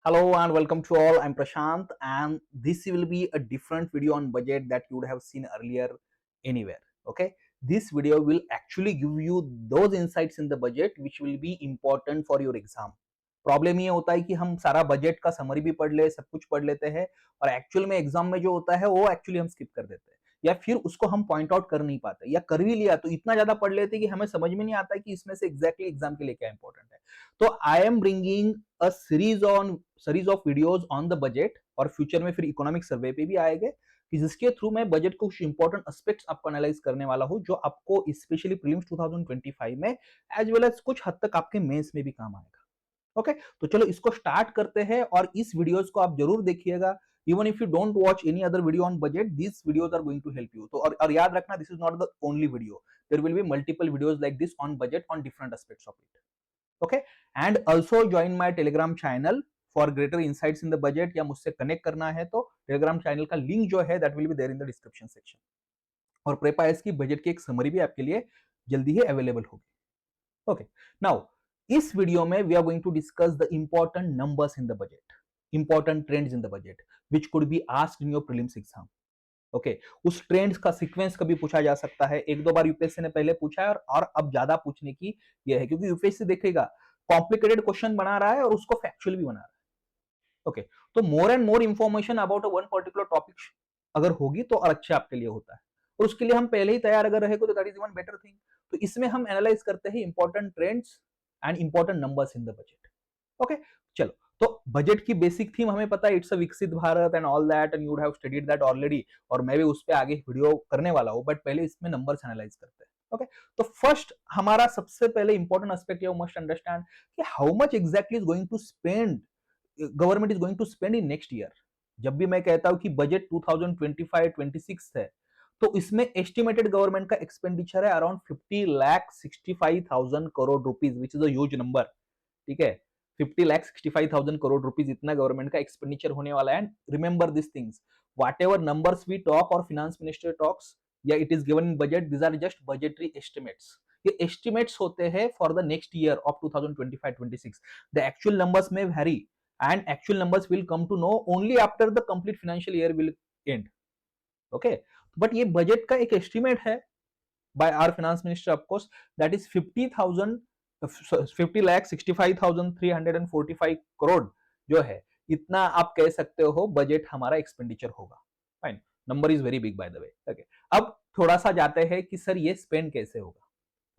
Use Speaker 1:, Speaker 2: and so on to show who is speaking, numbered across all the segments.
Speaker 1: Hello and welcome to all. I'm Prashant, and this will be a different video on budget that you would have seen earlier anywhere. Okay, this video will actually give you those insights in the budget which will be important for your exam. Problem ये होता है कि हम सारा budget का summary भी पढ़ ले, सब कुछ पढ़ लेते हैं और एक्चुअल में एग्जाम में जो होता है वो एक्चुअली हम स्किप कर देते हैं या फिर उसको हम पॉइंट आउट कर नहीं पाते या कर भी लिया तो इतना ज्यादा पढ़ लेते कि हमें समझ में नहीं आता कि इसमें से एग्जैक्टली एग्जाम के लिए क्या इंपॉर्टेंट है. तो I am bringing a series of videos on the budget और फ्यूचर में फिर इकोनॉमिक सर्वे पे भी आएंगे कि जिसके थ्रू मैं बजट को कुछ इंपॉर्टेंट एस्पेक्ट्स आपको एनालाइज करने वाला हूं जो आपको स्पेशली प्रीलिम्स 2025 में एज वेल एज कुछ हद तक आपके मेंस में भी काम आएगा. ओके तो चलो इसको स्टार्ट करते हैं और इस वीडियोस को आप जरूर देखिएगा. Even if you don't watch any other video on budget this videos are going to help you. तो और याद रखना this is not the only video. There will be multiple videos like this on budget on different aspects of it. Okay and also join my Telegram channel for greater insights in the budget या मुझसे connect करना है तो Telegram channel का link जो है that will be there in the description section. और प्रेपाइस की बजट की एक समरी भी आपके लिए जल्दी ही अवेलेबल होगी. ओके नाउ इस वीडियो में we are going to discuss the important numbers in the budget, important trends in the budget which could be asked in your prelims exam. Okay उस ट्रेंड्स का सीक्वेंस कभी पूछा जा सकता है. एक दो बार यूपीएससी ने पहले पूछा है और अब ज्यादा पूछने की यह है क्योंकि यूपीएससी देखेगा कॉम्प्लिकेटेड क्वेश्चन बना रहा है और उसको फैक्चुअल भी बना रहा है. ओके तो more and more information about one particular topic अगर होगी तो और अच्छा आपके लिए होता है और उसके लिए हम पहले ही तैयार अगर रहे तो that is one better thing. तो इसमें हम एनालाइज करते हैं important trends and important numbers in the budget. Okay चलो तो बजट की बेसिक थीम हमें पता है इट्स अ विकसित Bharat and all that and you would have studied that already और मैं भी उस पर आगे वीडियो करने वाला हूं बट पहले इसमें नंबर्स एनालाइज करते हैं. ओके तो फर्स्ट हमारा सबसे पहले important aspect you must understand कि how much exactly is going to spend government is going to spend in next year. जब भी मैं कहता हूं कि बजट 2025-26 है तो इसमें एस्टिमेटेड गवर्नमेंट का एक्सपेंडिचर है around 50,65,000 crore rupees which is a huge number. ठीक है 50,65,000 करोड़ रुपीज इतना गवर्नमेंट का एक्सपेंडिचर होने वाला है. Remember this things whatever numbers we talk और फिनेंस मिनिस्टर टॉक्स या it is given in budget this are just budgetary estimates. ये एस्टिमेट्स होते हैं for the next year of 2025-26. The actual numbers में vary and actual numbers will come to know only after the complete financial year will end. Okay but ये budget का एक estimate है by our finance minister of course that is 50,65,345 crore जो है इतना आप कह सकते हो बजट हमारा एक्सपेंडिचर होगा. Fine number is very big bye the way. Okay अब थोड़ा सा जाते हैं कि सर ये स्पेंड कैसे होगा.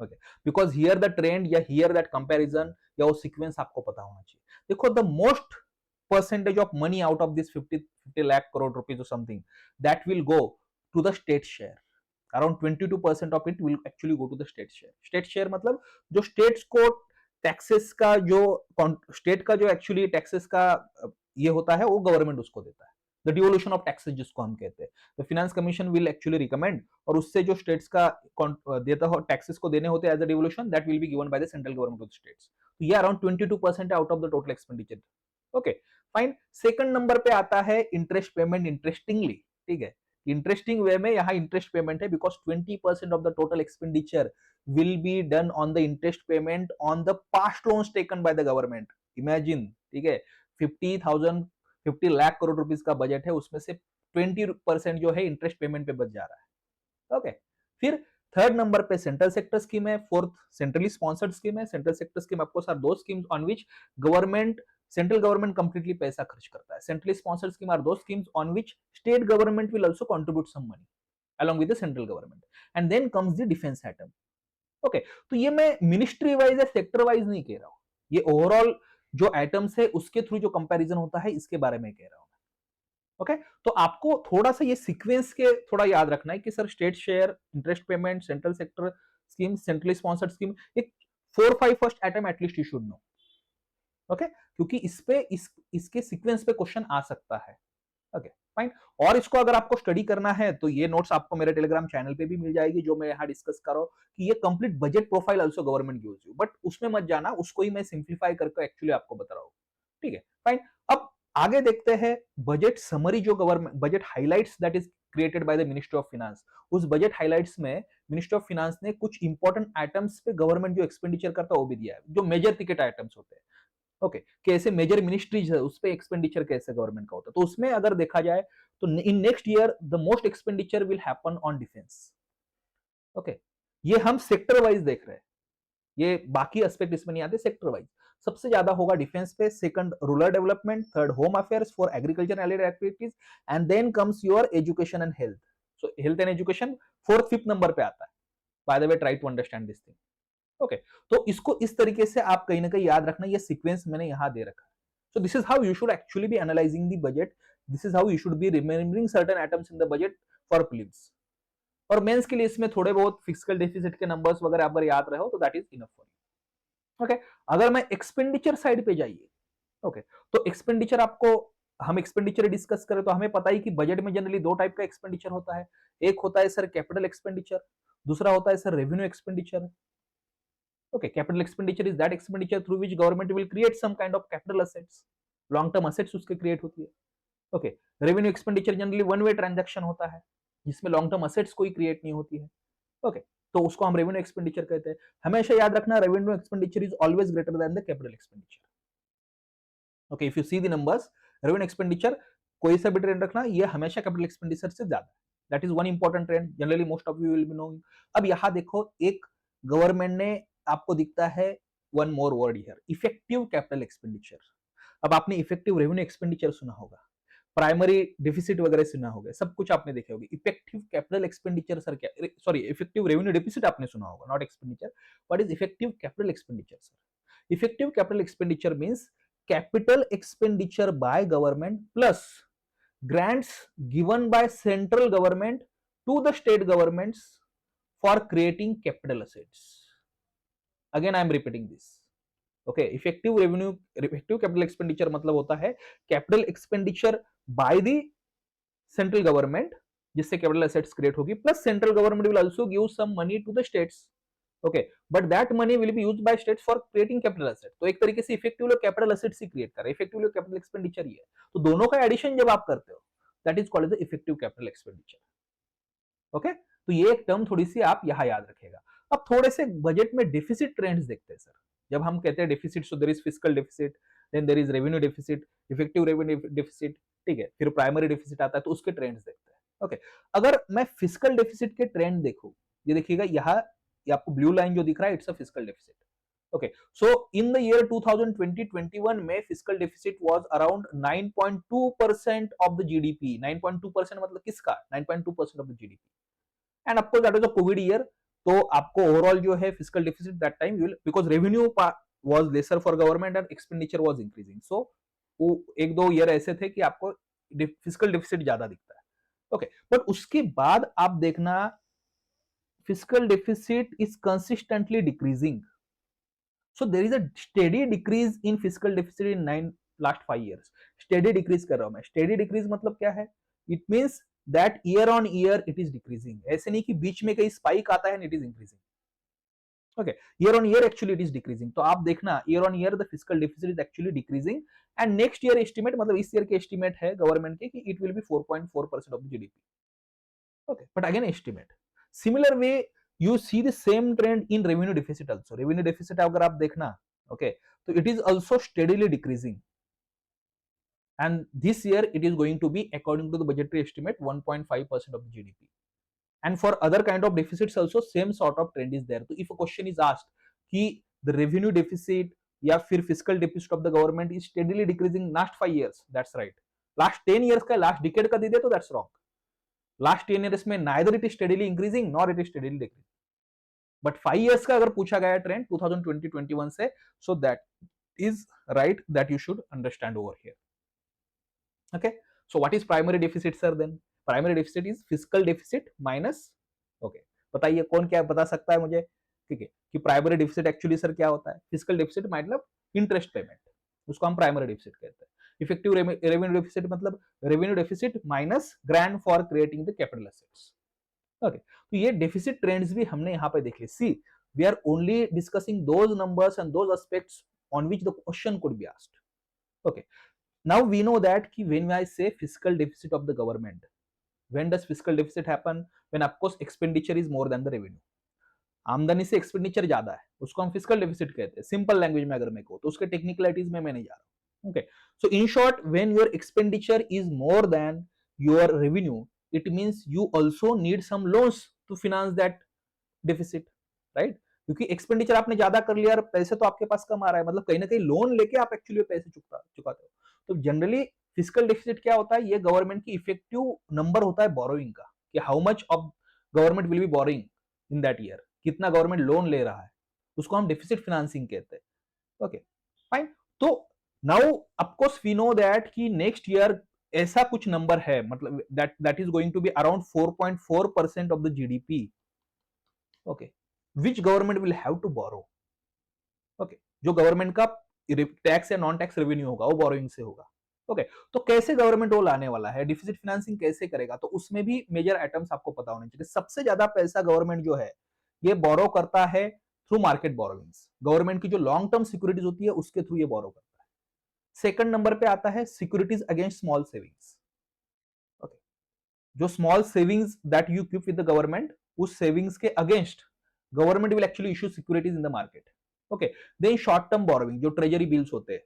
Speaker 1: Okay because here the trend या हियर दैट कंपैरिजन या वो सीक्वेंस आपको पता होना चाहिए. देखो the most percentage of money out of this 50 lakh crore rupees or something that will go to the state share. Around 22% of it will actually go to the state share. State share मतलब जो states को taxes का जो state का जो actually taxes का ये होता है वो गवर्नमेंट उसको देता है. द डिवोल्यूशन ऑफ टैक्सेस जिसको हम कहते हैं the finance commission will actually recommend और उससे जो स्टेट्स का देता हो टैक्सेस को देने होते हैं as a devolution that will be given by the central government of the states. तो ये around 22% out of the total expenditure. Okay fine second number पे आता है इंटरेस्ट पेमेंट. इंटरेस्टिंगली ठीक है इंटरेस्टिंग वे में यहाँ इंटरेस्ट पेमेंट है because 20% of the total expenditure will be done on the interest payment on the past loans taken by the government. Imagine ठीक है 50 लाख करोड़ रुपीज का बजट है उसमें से 20% जो है इंटरेस्ट पेमेंट पे बच जा रहा है. ओके फिर थर्ड नंबर पे सेंट्रल सेक्टर स्कीम है. फोर्थ सेंट्रली स्पॉन्सर्ड स्कीम है. सेंट्रल सेक्टर स्कीम आपको sir those schemes on which government central government completely पैसा खर्च करता है. Centrally sponsored scheme are those schemes on which state government will also contribute some money along with the central government and then comes the defense atom. Okay तो ये मैं ministry wise या sector wise नहीं कह रहा हूं ये overall जो एटम्स है उसके थ्रू जो कंपैरिजन होता है इसके बारे में कह रहा हूं. ओके तो आपको थोड़ा सा ये सीक्वेंस के थोड़ा याद रखना है कि sir state share interest payment central sector scheme centrally sponsored scheme एक 4-5 first atom at least you should know. Okay क्योंकि इस पे इसके सीक्वेंस पे क्वेश्चन आ सकता है. ओके फाइन और इसको अगर आपको स्टडी करना है तो ये नोट्स आपको मेरे टेलीग्राम चैनल पे भी मिल जाएगी जो मैं यहाँ डिस्कस कर रहा हूँ कि ये complete budget profile also government gives you but उसमें मत जाना उसको ही मैं सिंप्लीफाई करके एक्चुअली आपको बता रहा हूँ. ठीक है फाइन अब आगे देखते हैं बजट समरी जो government budget highlights that is created by the ministry of finance. उस बजट हाइलाइट्स में मिनिस्ट्री ऑफ फाइनेंस ने कुछ इंपॉर्टेंट आइटम्स पे गवर्नमेंट जो एक्सपेंडिचर करता है वो भी दिया है जो मेजर टिकट आइटम्स होते हैं. ओके, कैसे मेजर मिनिस्ट्रीज है उस पे एक्सपेंडिचर कैसे गवर्नमेंट का होता है, तो उसमें अगर देखा जाए तो इन next year the most expenditure will happen on defence. Okay, ये हम सेक्टर वाइज देख रहे हैं, ये बाकी एस्पेक्ट इसमें नहीं आते, सेक्टर वाइज सबसे ज्यादा होगा डिफेंस पे, second rural development, third home affairs for agriculture and related activities, and then comes your education and health. So health and education fourth fifth number पे आता है। By the way, try to understand this thing. Okay, तो इसको इस तरीके से आप कहीं ना कहीं याद रखना, ये सीक्वेंस मैंने यहां दे रखा है। So this is how you should actually be analysing the budget, this is how you should be remembering certain items in the budget for prelims. और मेंस के लिए इसमें थोड़े बहुत फिजिकल डेफिसिट के नंबर्स वगैरह अगर याद रहे हो तो that is enough for you. Okay, अगर मैं एक्सपेंडिचर साइड पे जाइए, ओके, तो एक्सपेंडिचर आपको, हम एक्सपेंडिचर डिस्कस करें तो हमें पता ही कि बजट में जनरली दो टाइप का एक्सपेंडिचर होता है। एक होता है सर कैपिटल एक्सपेंडिचर, दूसरा होता है sir revenue expenditure. Okay, capital expenditure is that expenditure through which government will create some kind of capital assets, long term assets उसके create होती है। Okay, revenue expenditure generally one way transaction होता है जिसमें long term assets कोई create नहीं होती है। Okay, तो उसको हम revenue expenditure कहते हैं। हमेशा याद रखना, revenue expenditure is always greater than the capital expenditure। Okay, if you see the numbers, revenue expenditure कोई सा भी ट्रेंड रखना, ये हमेशा कैपिटल एक्सपेंडिचर से ज्यादा है। That is one important trend, generally most of you will be knowing. अब यहां देखो, एक गवर्नमेंट ने आपको दिखता है one more word here, effective capital expenditure. अब आपने इफेक्टिव रेवेन्यू एक्सपेंडिचर सुना होगा, प्राइमरी डिफिसिट वगैरह सुना होगा, सब कुछ आपने देखे होंगे। इफेक्टिव कैपिटल एक्सपेंडिचर सर क्या, सॉरी, इफेक्टिव रेवेन्यू डिफिसिट आपने सुना होगा, not expenditure. What is effective capital expenditure sir? Effective capital expenditure means capital expenditure by government plus grants given by central government to the state governments for creating capital assets. Again I am repeating this. Okay, effective capital expenditure मतलब होता है capital expenditure by the central government जिससे capital assets create होगी, plus central government will also give some money to the states. Okay, but that money will be used by states for creating capital asset. तो एक तरीके से effective लोग capital assets ही create कर रहे हैं, effective लोग कैपिटल एक्सपेंडिचर ही है। तो दोनों का एडिशन जब आप करते हो, that is called as effective capital expenditure. Okay, तो ये एक टर्म थोड़ी सी आप यहां याद रखेगा। अब थोड़े से बजट में डेफिसिट ट्रेंड्स देखते हैं सर। जब हम कहते हैं deficit, so there is fiscal deficit, then there is revenue deficit, effective revenue deficit, ठीक है, फिर प्राइमरी डेफिसिट आता है, तो उसके ट्रेंड्स देखते हैं। ओके, अगर मैं फिस्कल डेफिसिट के ट्रेंड देखूं, ये देखिएगा यहाँ, ये आपको ब्लू लाइन जो दिख रहा है, it's a fiscal deficit. Okay, so in the year 2020-21 में fiscal deficit was around 9.2% of the GDP. 9.2% मतलब किसका? 9.2% of the GDP. And of course that was a COVID year, तो आपको ओवरऑल जो है fiscal deficit that time will, because revenue was lesser for government and expenditure was increasing, so वो एक दो year ऐसे थे कि आपको फिस्कल डेफिसिट ज्यादा दिखता है। ओके, बट उसके बाद आप देखना, fiscal deficit is consistently decreasing. So there is a steady decrease in fiscal deficit in last 5 years. Steady decrease कर रहा हूं मैं। Steady decrease मतलब क्या है? It means that year on year it is decreasing. ऐसे नहीं कि बीच में कहीं spike आता है and it is increasing. Okay, year on year actually it is decreasing. तो आप देखना, year on year the fiscal deficit is actually decreasing and next year estimate, मतलब इस year के estimate है गवर्नमेंट के कि it will be 4.4% of the GDP. Okay, but again estimate. Similar way you see the same trend in revenue deficit also. Revenue deficit अगर आप देखना, okay, तो it is also steadily decreasing, and this year it is going to be, according to the budgetary estimate, 1.5% of the GDP. And for other kind of deficits also same sort of trend is there. So if a question is asked कि the revenue deficit या फिर fiscal deficit of the government is steadily decreasing last 5 years, that's right. Last 10 years का, last decade का दे दे तो that's wrong. Last 10 years में neither it is steadily increasing nor it is steadily decreasing. But 5 years का अगर पूछा गया trend 2020-21 से, so that is right, that you should understand over here. Okay, so what is primary deficit sir? Then primary deficit is fiscal deficit minus, okay, बताइए कौन क्या बता सकता है मुझे, ठीक है, कि प्राइमरी डेफिसिट एक्चुअली सर क्या होता है? फिस्कल डेफिसिट मतलब इंटरेस्ट पेमेंट, उसको हम प्राइमरी डेफिसिट कहते हैं। इफेक्टिव रेवेन्यू डेफिसिट मतलब revenue deficit minus grant for creating the capital assets. Okay, तो ये डेफिसिट ट्रेंड्स भी हमने यहाँ पे देखे। See, we are only discussing those numbers and those aspects on which the question could be asked. Okay, now we know that कि when I say fiscal deficit of the government, when does fiscal deficit happen? When of course expenditure is more than the revenue. आमदनी से expenditure ज्यादा है, उसको हम physical deficit कहते हैं, simple language में अगर मैं कहूँ तो, उसके टेक्निकलिटीज में मैं नहीं जा रहा हूँ। Okay, so in short, when your expenditure is more than your revenue, it means you also need some loans to finance that deficit, right? क्योंकि एक्सपेंडिचर आपने ज्यादा कर लिया और पैसे तो आपके पास कम आ रहा है, मतलब कहीं ना कहीं लोन लेके आप एक्चुअली पैसे चुकाते हो। तो जनरली फिजिकल डेफिसिट क्या होता है, ये गवर्नमेंट की इफेक्टिव नंबर होता है बोरोइंग का, कि how much of government will be borrowing in that year, कितना गवर्नमेंट लोन ले रहा है, उसको हम डेफिसिट फाइनेंसिंग कहते हैं। Okay, fine. तो now of course we know that कि नेक्स्ट ईयर ऐसा कुछ नंबर है, मतलब that is going to be around 4.4% of the GDP. Okay, which government will have to borrow. Okay, जो गवर्नमेंट का टैक्स या नॉन टैक्स रेवेन्यू होगा वो बोरोइंग से होगा। ओके, तो कैसे गवर्नमेंट वो लाने वाला है, डिफिसिट फाइनेंसिंग कैसे करेगा, तो उसमें भी मेजर आइटम्स आपको पता होने चाहिए। सबसे ज्यादा पैसा गवर्नमेंट जो है ये बोरो करता है थ्रू मार्केट बोरोइंग्स, गवर्नमेंट की जो लॉन्ग टर्म सिक्योरिटीज होती है उसके थ्रू ये बोरो करता है। सेकंड नंबर पे आता है securities against small savings. Okay, जो small savings that you keep with the government, उस सेविंग्स के against government will actually issue securities in the market. Okay, then short term borrowing, जो ट्रेजरी बिल्स होते हैं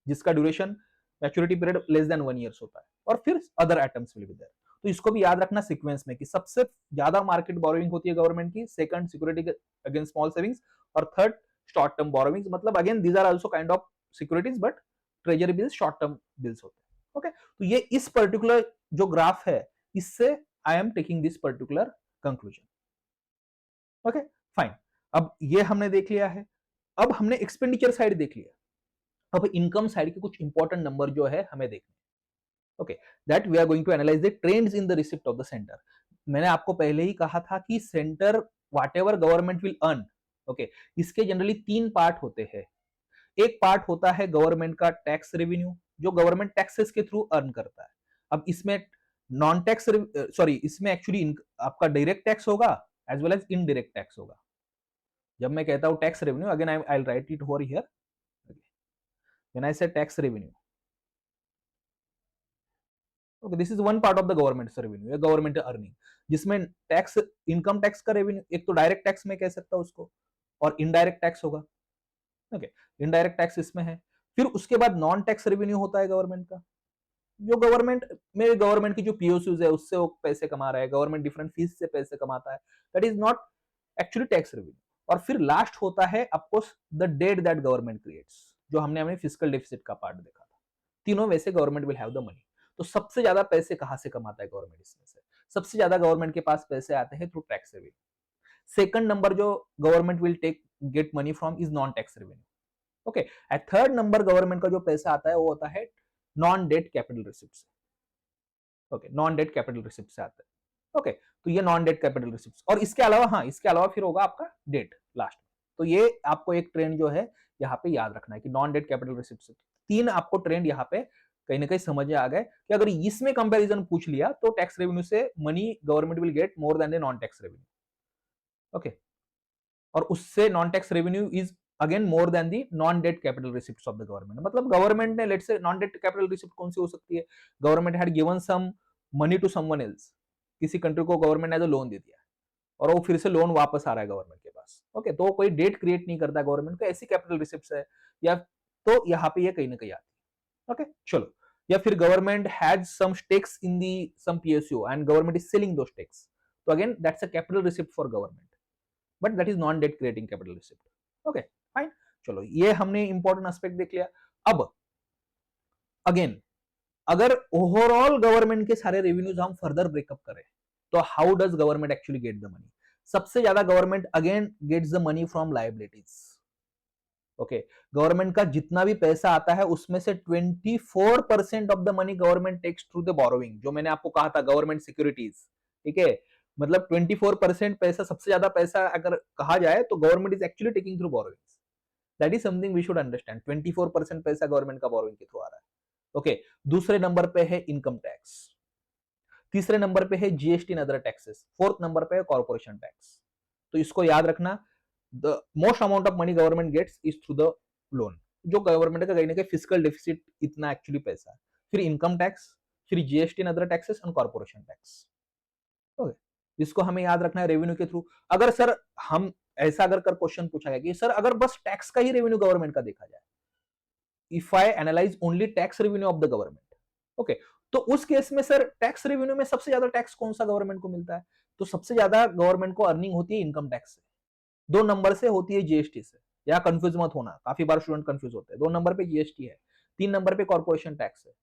Speaker 1: जिसका duration maturity period less than 1 year होता है, और फिर other items will be there. तो इसको भी याद रखना सीक्वेंस में कि सबसे ज्यादा मार्केट बोरोइंग होती है गवर्नमेंट की, second security against small savings, और थर्ड शॉर्ट टर्म बोरोइंग्स, मतलब again these are also kind of securities but treasury bills short term bills होते हैं। ओके, तो ये इस पर्टिकुलर जो ग्राफ है इससे I am taking this particular conclusion. Okay, fine. अब ये हमने देख लिया है, अब हमने एक्सपेंडिचर साइड देख लिया, अब इनकम साइड के कुछ इंपॉर्टेंट नंबर जो है हमें देखने। Okay, that we are going to analyse the trends in the receipt of the centre. मैंने आपको पहले ही कहा था कि centre whatever government will earn, okay, इसके जनरली तीन पार्ट होते हैं। एक पार्ट होता है गवर्नमेंट का टैक्स रेवेन्यू, जो गवर्नमेंट टैक्सेस के थ्रू अर्न करता है। अब इसमें नॉन टैक्स, सॉरी, इसमें एक्चुअली आपका डायरेक्ट टैक्स होगा as well as indirect tax होगा। जब मैं कहता हूं tax revenue, again I will write it over here, when I say tax revenue, okay, this is one part of the government revenue या government earning, जिसमें tax, income tax का revenue, एक तो डायरेक्ट टैक्स में कह सकता हूं उसको, और इनडायरेक्ट टैक्स होगा। ओके, इनडायरेक्ट टैक्स इसमें है। फिर उसके बाद नॉन टैक्स रेवेन्यू होता है गवर्नमेंट का, जो गवर्नमेंट की जो पीओसीज है उससे वो पैसे कमा रहा है, गवर्नमेंट डिफरेंट फीस से पैसे कमाता है, that is not actually tax revenue. और फिर लास्ट होता है of course the debt that government creates, जो हमने हमें फिजिकल डेफिसिट का पार्ट देखा था। तीनों वैसे government will have the money. तो सबसे ज्यादा पैसे कहां से कमाता है गवर्नमेंट, इसमें से सबसे ज्यादा गवर्नमेंट के पास पैसे आते हैं through tax revenue. Second number जो government will take get money from is non tax revenue. Okay, at third number government का जो पैसा आता है वो होता है नॉन डेट कैपिटल रिसिप्ट से। Okay, non debt capital receipt से आता है। ओके, तो ये नॉन डेट कैपिटल रिसिप्ट, और इसके अलावा, हाँ, इसके अलावा फिर होगा आपका डेट लास्ट में। तो ये आपको एक ट्रेंड जो है यहाँ पे याद रखना है कि नॉन डेट कैपिटल रिसिप्ट से तीन आपको ट्रेंड यहाँ पे कहीं ना कहीं समझ में आ गए कि अगर इसमें कंपैरिजन पूछ लिया तो टैक्स रेवेन्यू से money government will get more than the non tax revenue. Okay, और उससे non tax revenue is again more than the non debt capital receipts of the government. मतलब गवर्नमेंट ने, let's say, non debt capital receipt कौन सी हो सकती है, government had given some money to someone else, किसी कंट्री को government ने जो लोन दे दिया और वो फिर से लोन वापस आ रहा है गवर्नमेंट के पास। ओके, तो कोई डेट क्रिएट नहीं करता गवर्नमेंट को, ऐसी कैपिटल रिसिप्ट्स है, या तो यहाँ पे ये कहीं ना कहीं आती है। ओके, चलो, या फिर government has some stakes in the some PSU and government is selling those stakes, तो again that's a capital receipt for government, but that is non debt creating capital receipt. Okay, fine. चलो, ये हमने important aspect देख लिया। अब again, अगर overall government के सारे रेवेन्यूज हम फर्दर ब्रेकअप करें तो how does government actually get the money? सबसे ज्यादा government again gets the money from liabilities. Okay, government का जितना भी पैसा आता है उसमें से 24% of the money government takes through the borrowing, जो मैंने आपको कहा था गवर्नमेंट सिक्योरिटीज। ठीक है, मतलब 24% पैसा, सबसे ज्यादा पैसा अगर कहा जाए तो government is actually taking through borrowings. That is something we should understand. 24% पैसा गवर्नमेंट का बोरोइंग के थ्रू आ रहा है। ओके, दूसरे नंबर पे है इनकम टैक्स, तीसरे नंबर पे है GST and other taxes, fourth number पे है कॉर्पोरेशन टैक्स। तो इसको याद रखना, the most amount of money government gets is through the loan, जो गवर्नमेंट का कहीं ना कहीं फिजिकल डेफिसिट इतना एक्चुअली पैसा है। फिर इनकम टैक्स, फिर GST and other taxes and corporation tax. Okay, इसको हमें याद रखना है रेवेन्यू के थ्रू। अगर सर हम ऐसा अगर कर क्वेश्चन पूछा गया कि सर अगर बस टैक्स का ही रेवेन्यू गवर्नमेंट का देखा जाए, if I analyse only tax revenue of the government, okay, तो उस केस में सर टैक्स रेवेन्यू में सबसे ज्यादा टैक्स कौन सा गवर्नमेंट को मिलता है? तो सबसे ज्यादा गवर्नमेंट को अर्निंग होती है इनकम टैक्स से, 2 नंबर से होती है जीएसटी से। या कंफ्यूज मत होना, काफी बार स्टूडेंट कंफ्यूज होते हैं। 2 नंबर पे जीएसटी है, 3 नंबर पे कॉर्पोरेशन टैक्स है,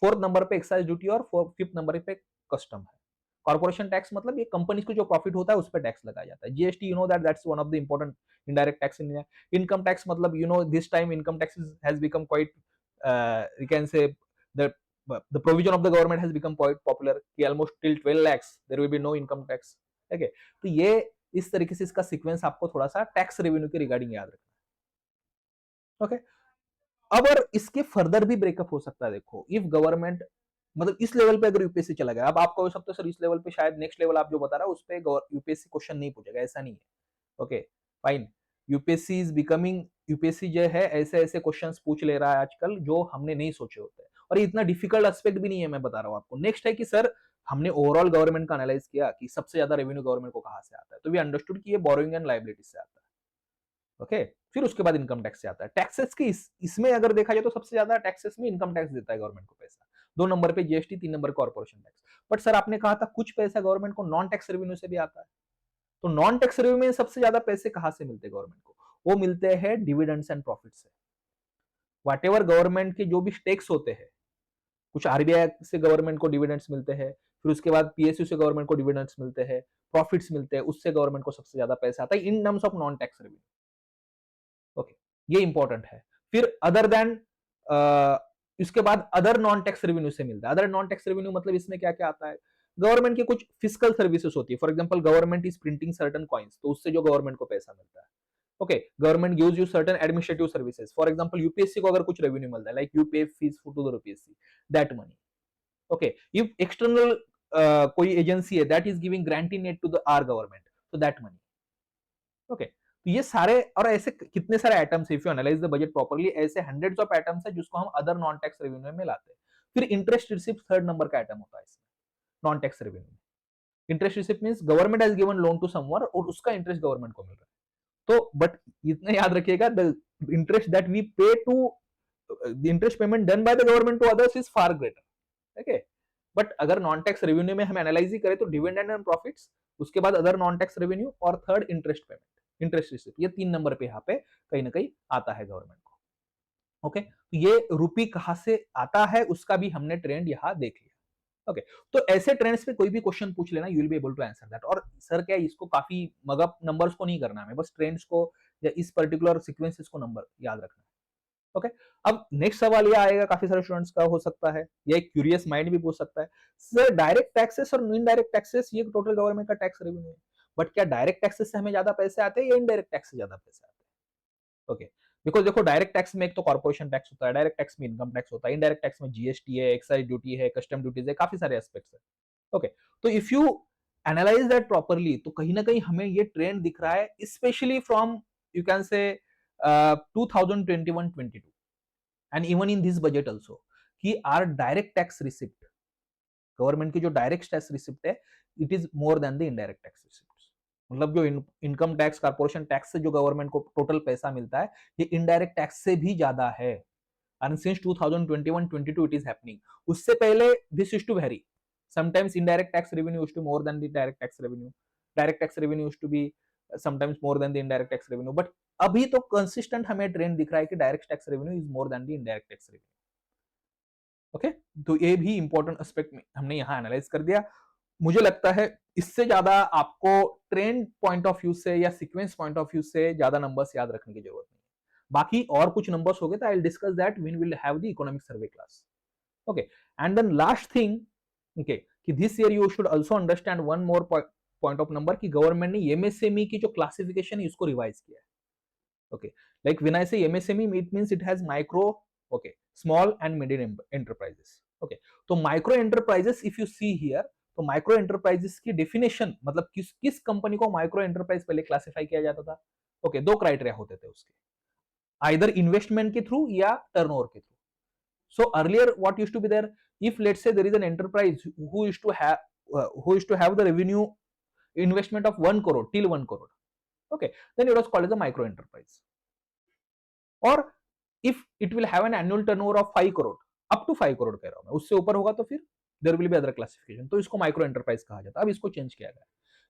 Speaker 1: 4th नंबर पे एक्साइज ड्यूटी और 5th नंबर पे कस्टम है। कॉर्पोरेशन टैक्स मतलब ये कंपनी को जो प्रॉफिट होता है उस पर टैक्स लगाया जाता है। GST you know that's one of the important indirect tax in India. Income tax मतलब you know this time income tax has become quite, you can say the the provision of the government has become quite popular कि almost till 12 lakhs there will be no income tax, ठीक है। तो ये इस तरीके से इसका sequence आपको थोड़ा सा टैक्स रेवेन्यू के रिगार्डिंग याद रखना, ओके। अब और इसके फर्दर भी ब्रेकअप हो सकता है। देखो इफ गवर्नमेंट मतलब इस लेवल पे अगर यूपीएससी चला गया, अब आपको हो सकता है सर इस लेवल पे शायद नेक्स्ट लेवल आप जो बता रहा है उस पे यूपीएससी क्वेश्चन नहीं पूछेगा, ऐसा नहीं है, okay fine. UPSC is becoming, UPSC जो है ऐसे ऐसे क्वेश्चंस पूछ ले रहा है आजकल जो हमने नहीं सोचे होते, और ये इतना डिफिकल्ट एस्पेक्ट भी नहीं है, मैं बता रहा हूँ आपको। नेक्स्ट है कि सर हमने ओवरऑल गवर्नमेंट का एनालाइज किया कि सबसे ज्यादा रेवेन्यू गवर्नमेंट को कहां से आता है, तो वी अंडरस्टूड कि ये बोरोइंग एंड लायबिलिटी से आता है, ओके। फिर उसके बाद इनकम टैक्स से आता है। टैक्सेस की इसमें अगर देखा जाए तो सबसे ज्यादा टैक्सेस में इनकम टैक्स देता है गवर्नमेंट को पैसा, 2 नंबर पे GST, 3 number corporation tax. But sir आपने कहा था कुछ पैसा गवर्नमेंट को नॉन टैक्स रेवेन्यू से भी आता है, तो नॉन टैक्स रेवेन्यू में सबसे ज्यादा पैसे कहां से मिलते हैं गवर्नमेंट को? वो मिलते हैं डिविडेंड्स एंड प्रॉफिट से। वाट एवर गवर्नमेंट के जो भी स्टेक्स होते हैं, कुछ आरबीआई से गवर्नमेंट को डिविडेंड्स मिलते हैं, फिर उसके बाद पीएसयू से गवर्नमेंट को डिविडेंड्स मिलते हैं, प्रॉफिट्स मिलते हैं, उससे गवर्नमेंट को सबसे ज्यादा पैसा आता है in terms of non tax revenue, okay. ये इंपॉर्टेंट है। फिर अदर देन इसके बाद अदर नॉन टैक्स रेवेन्यू से मिलता है। अदर नॉन टैक्स रेवेन्यू मतलब इसमें क्या क्या आता है? गवर्नमेंट की कुछ फिजिकल सर्विसेज होती है, for example government is printing certain coins, तो उससे जो गवर्नमेंट को पैसा मिलता है, okay. Government gives you certain administrative services, for example UPSC को अगर कुछ रेवेन्यू मिलता है like you pay fees to the UPSC, that money, okay. If external कोई एजेंसी है that is giving granting aid to the are government, तो that money, okay. तो ये सारे और ऐसे कितने सारे items, if you analyse the budget properly, ऐसे हंड्रेड्स ऑफ आइटम्स है जिसको हम अदर नॉन टैक्स रेवेन्यू में लाते हैं। फिर इंटरेस्ट रिसिप्ट 3rd नंबर का आइटम होता है इसमें नॉन टैक्स रेवेन्यू में। Interest receipt means government has given loan to someone और उसका इंटरेस्ट गवर्नमेंट को मिल रहा है। तो बट इतना याद रखिएगा, the interest that we pay to, the interest payment done by the government to others is far greater, okay. But अगर नॉन टैक्स रेवेन्यू में हम एनालाइज ही करें तो डिविडेंड एंड प्रॉफिट्स, उसके बाद अदर नॉन टैक्स रेवेन्यू और third interest payment, interest receipt, ये 3 number पे यहाँ पे कहीं ना कहीं आता है गवर्नमेंट को, ओके। तो ये रुपी कहां से आता है उसका भी हमने ट्रेंड यहाँ देख लिया, ओके। तो ऐसे ट्रेंड्स पे कोई भी क्वेश्चन पूछ लेना, you will be able to answer that. और सर क्या इसको काफी मगअप नंबर्स को नहीं करना है, बस ट्रेंड्स को या इस पर्टिकुलर सीक्वेंसेस को नंबर याद रखना है, ओके। अब नेक्स्ट सवाल ये आएगा, काफी सारे स्टूडेंट्स का हो सकता है, या एक क्यूरियस माइंड भी पूछ सकता है, सर डायरेक्ट टैक्सेस और इनडायरेक्ट टैक्सेस ये टोटल गवर्नमेंट का टैक्स रेवेन्यू है, बट क्या डायरेक्ट टैक्सेस से हमें ज्यादा पैसे आते हैं या इनडायरेक्ट टैक्स से ज्यादा पैसे आते हैं? ओके, बिकॉज देखो डायरेक्ट टैक्स में एक तो कॉर्पोरेशन टैक्स होता है, डायरेक्ट टैक्स में इनकम टैक्स होता है, इनडायरेक्ट टैक्स में जीएसटी है, एक्साइज ड्यूटी है, कस्टम ड्यूटीज है, काफी सारे एस्पेक्ट्स है, ओके। तो if you analyse that properly तो कहीं ना कहीं हमें ये ट्रेंड दिख रहा है, specially from you can say 2021-22 and even in this budget also, कि are direct tax receipt, government की जो डायरेक्ट टैक्स रिसिप्ट है, it is more than the indirect tax receipt. मतलब जो इनकम टैक्स, कॉर्पोरेशन टैक्स से जो government को total पैसा मिलता है, ये इनडायरेक्ट टैक्स से भी ज्यादा है। And since 2021-22 it is happening. उससे पहले this used to vary, sometimes indirect tax revenue used to more than the direct tax revenue, direct tax revenue used to be sometimes more than the indirect tax revenue, but अभी तो consistent हमें trend दिख रहा है कि direct tax revenue is more than the indirect tax revenue, okay. तो ये भी इंपॉर्टेंट एस्पेक्ट हमने यहाँ एनालाइज कर दिया। मुझे लगता है इससे ज्यादा आपको ट्रेंड पॉइंट ऑफ व्यू से या सीक्वेंस पॉइंट ऑफ व्यू से ज्यादा नंबर्स याद रखने की जरूरत नहीं है। बाकी और कुछ नंबर्स हो गए तो I will discuss that when we will have the economic survey class, okay. And then last thing, okay, कि this year you should also understand one more point of number, कि गवर्नमेंट ने MSME की जो classification है इसको revise किया है, okay, like when I say MSME it means it has micro, okay, small and medium enterprises, okay। तो micro enterprises if you see here, तो micro enterprises की डेफिनेशन मतलब किस कंपनी को माइक्रो एंटरप्राइज पहले क्लासिफाई किया जाता था, ओके। 2 क्राइटेरिया होते थे उसके, आइदर इन्वेस्टमेंट के थ्रू या टर्नओवर के थ्रू। So earlier what used to be there, if let's say there is an enterprise who used to have the revenue investment of 1 crore till 1 crore, Okay, then it was called as a micro enterprise. Or if it will have an annual turnover of 5 crore, up to 5 crore कह रहा हूं मैं, उससे ऊपर होगा तो फिर there will be other classification, तो इसको माइक्रो एंटरप्राइज कहा जाता है. अब इसको चेंज किया गया.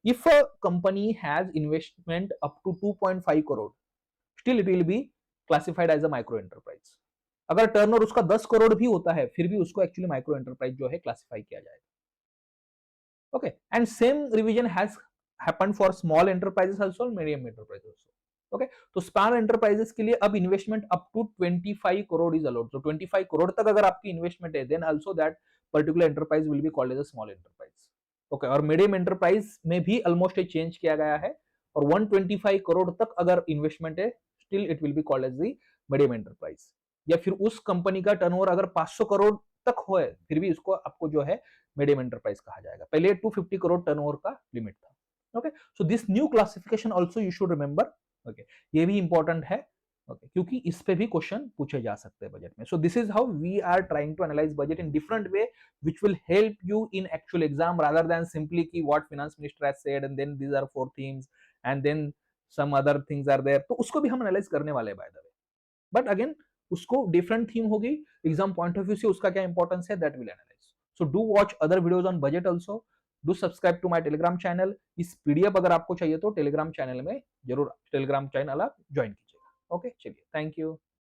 Speaker 1: If a company has investment up to 2.5 crore, still it will be classified as a micro enterprise. अगर टर्नओवर उसका 10 करोड़ भी होता है फिर भी उसको एक्चुअली माइक्रो एंटरप्राइज जो है क्लासिफाई किया जाएगा. Okay, and same revision has happened for small enterprises also, medium enterprises also. Okay, तो स्मॉल एंटरप्राइजेस के लिए अब investment up to 25 crore is allowed. तो 25 करोड़ तक अगर आपकी इन्वेस्टमेंट है then also that particular enterprise will be called as a small enterprise. Okay, और मीडियम एंटरप्राइज में भी ऑलमोस्ट एक चेंज किया गया है, और 125 करोड़ तक अगर इन्वेस्टमेंट है still it will be called as the medium enterprise. या फिर उस कंपनी का टर्नओवर अगर 500 करोड़ तक हो फिर भी उसको आपको जो है मीडियम एंटरप्राइज कहा जाएगा. पहले 250 करोड़ टर्नओवर का लिमिट था. Okay, so this new classification also you should remember. Okay, ये भी इंपॉर्टेंट है. ओके, क्योंकि इस पे भी क्वेश्चन पूछे जा सकते हैं बजट में. So this is how we are trying to analyse budget in different way which will help you in actual exam rather than simply ki what finance minister has said and then these are four themes and then some other things are there. तो उसको भी हम analyse करने वाले हैं by the way. But again उसको different theme होगी, exam point of view से उसका क्या इंपॉर्टेंस है that will analyse. So do watch other videos on budget also. Do subscribe to my Telegram channel. इस पीडीएफ अगर आपको चाहिए तो टेलीग्राम चैनल में जरूर टेलीग्राम चैनल आप ज्वाइन कीजिएगा. ओके, चलिए, थैंक यू.